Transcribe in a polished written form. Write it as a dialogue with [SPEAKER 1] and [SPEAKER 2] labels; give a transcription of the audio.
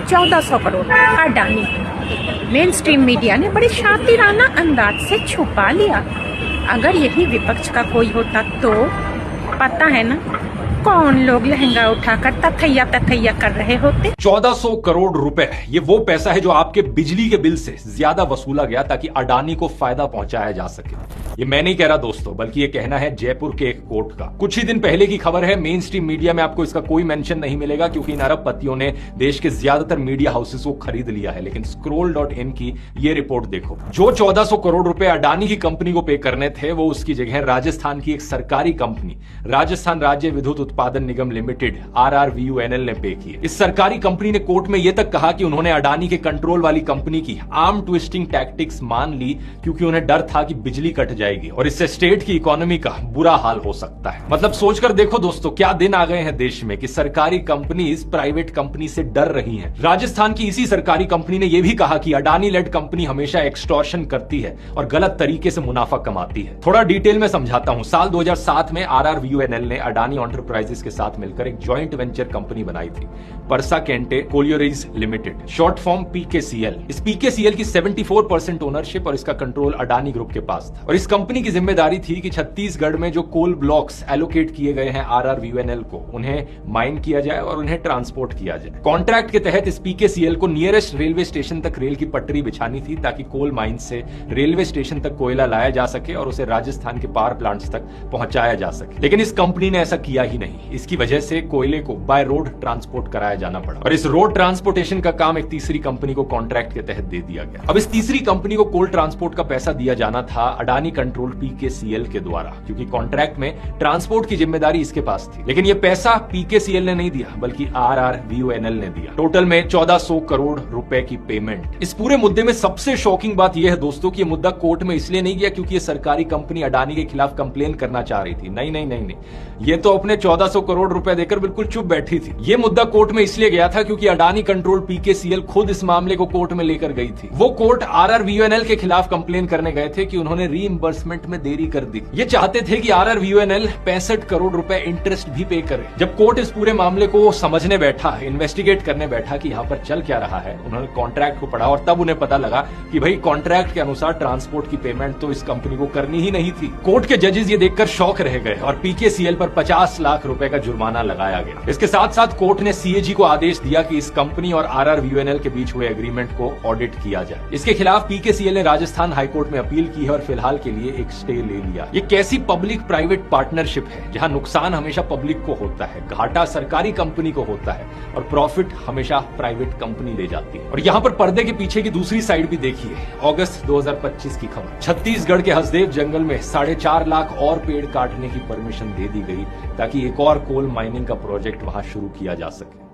[SPEAKER 1] 1400 crore Adani. Main stream media ने बड़े शातिराना अंदाज से छुपा लिया। अगर यही विपक्ष का कोई होता तो पता है ना कौन लोग लहंगा उठाकर तथैया कर रहे होते।
[SPEAKER 2] 1400 करोड़ रुपए, ये वो पैसा है जो आपके बिजली के बिल से ज्यादा वसूला गया ताकि अडानी को फायदा पहुंचाया जा सके। ये मैं नहीं कह रहा दोस्तों, बल्कि ये कहना है जयपुर के एक कोर्ट का। कुछ ही दिन पहले की खबर है। मेन स्ट्रीम मीडिया में आपको इसका कोई मेंशन नहीं मिलेगा क्योंकि इन अरबपतियों ने देश के ज्यादातर मीडिया हाउसेस को खरीद लिया है। लेकिन scroll.in की ये रिपोर्ट देखो। जो 1400 करोड़ रुपए अडानी की कंपनी को पे करने थे वो उसकी जगह राजस्थान की एक सरकारी कंपनी राजस्थान राज्य विद्युत उत्पादन निगम लिमिटेड RRVUNL ने पे किए। इस सरकारी कंपनी ने कोर्ट में यह तक कहा कि उन्होंने अडानी के कंट्रोल वाली कंपनी की आर्म ट्विस्टिंग टैक्टिक्स मान ली क्योंकि उन्हें डर था कि बिजली कट जाएगी और इससे स्टेट की इकोनॉमी का बुरा हाल हो सकता है। मतलब सोचकर देखो दोस्तों, क्या दिन आ गए हैं देश में कि सरकारी कंपनीज प्राइवेट कंपनी से डर रही हैं। राजस्थान की इसी सरकारी कंपनी ने यह भी कहा कि अडानी लेड कंपनी हमेशा एक्सटॉर्शन करती है और गलत तरीके से मुनाफा कमाती है। थोड़ा डिटेल में समझाता हूं। साल 2007 में RRVUNL ने अडानी एंटरप्राइजेस के साथ मिलकर एक जॉइंट वेंचर कंपनी बनाई थी, Parsa Kente collieries limited, short form PKCL। इस PKCL की 74% ओनरशिप और इसका कंट्रोल अडानी ग्रुप के पास था। और इस कंपनी की जिम्मेदारी थी कि छत्तीसगढ़ में जो कोल ब्लॉक्स एलोकेट किए गए हैं RRVUNL को, उन्हें माइन किया जाए और उन्हें ट्रांसपोर्ट किया जाए। कॉन्ट्रैक्ट के तहत इस PKCL को नियरेस्ट रेलवे स्टेशन तक रेल की पटरी बिछानी थी ताकि कोल माइन से रेलवे स्टेशन तक कोयला लाया जा सके और उसे राजस्थान के पावर प्लांट्स तक पहुंचाया जा सके। लेकिन इस कंपनी ने ऐसा किया ही नहीं। इसकी वजह से कोयले को बाय रोड ट्रांसपोर्ट कराया जाना पड़ा और इस रोड ट्रांसपोर्टेशन का काम एक तीसरी कंपनी को कॉन्ट्रैक्ट के तहत दे दिया गया। अब इस तीसरी कंपनी को कोल ट्रांसपोर्ट का पैसा दिया जाना था अडानी कंट्रोल PKCL के द्वारा, क्योंकि कॉन्ट्रैक्ट में ट्रांसपोर्ट की जिम्मेदारी इसके पास थी। लेकिन यह पैसा PKCL ने नहीं दिया बल्कि RRVUNL ने दिया। टोटल में 1400 करोड़ रुपए की पेमेंट। इस पूरे मुद्दे में सबसे शॉकिंग बात यह है दोस्तों कि यह मुद्दा कोर्ट में इसलिए नहीं गया क्योंकि यह सरकारी कंपनी अडानी के खिलाफ कंप्लेन करना चाह रही थी। नहीं नहीं नहीं नहीं, ये तो अपने 1400 करोड़ रुपए देकर बिल्कुल चुप बैठी थी। यह मुद्दा कोर्ट में इसलिए गया था क्योंकि अडानी कंट्रोल PKCL खुद इस मामले को कोर्ट में लेकर गई थी। वो कोर्ट RRVUNL के खिलाफ कंप्लेन करने गए थे कि उन्होंने रीइंबर्समेंट में देरी कर दी। ये चाहते थे कि RRVUNL 65 करोड़ रुपए इंटरेस्ट भी पे करे। जब कोर्ट इस पूरे मामले को समझने बैठा, इन्वेस्टिगेट करने बैठा कि यहाँ पर चल क्या रहा है, उन्होंने कॉन्ट्रैक्ट को पढ़ा और तब उन्हें पता लगा कि भाई कॉन्ट्रैक्ट के अनुसार ट्रांसपोर्ट की पेमेंट तो इस कंपनी को करनी ही नहीं थी। कोर्ट के जजेस ये देखकर शॉक रह गए और PKCL पर 50 लाख रुपए का जुर्माना लगाया गया। इसके साथ साथ कोर्ट ने CAG को आदेश दिया कि इस कंपनी और RRVUNL के बीच हुए एग्रीमेंट को ऑडिट किया जाए। इसके खिलाफ PKCL ने राजस्थान हाईकोर्ट में अपील की है और फिलहाल के लिए एक स्टे ले लिया। ये कैसी पब्लिक प्राइवेट पार्टनरशिप है जहां नुकसान हमेशा पब्लिक को होता है, घाटा सरकारी कंपनी को होता है और प्रॉफिट हमेशा प्राइवेट कंपनी ले जाती है। और यहाँ पर पर्दे के पीछे की दूसरी साइड भी देखिए। अगस्त 2025 की खबर, छत्तीसगढ़ के हसदेव जंगल में 4.5 लाख और पेड़ काटने की परमिशन दे दी गई ताकि एक और कोल माइनिंग का प्रोजेक्ट वहां शुरू किया जा सके।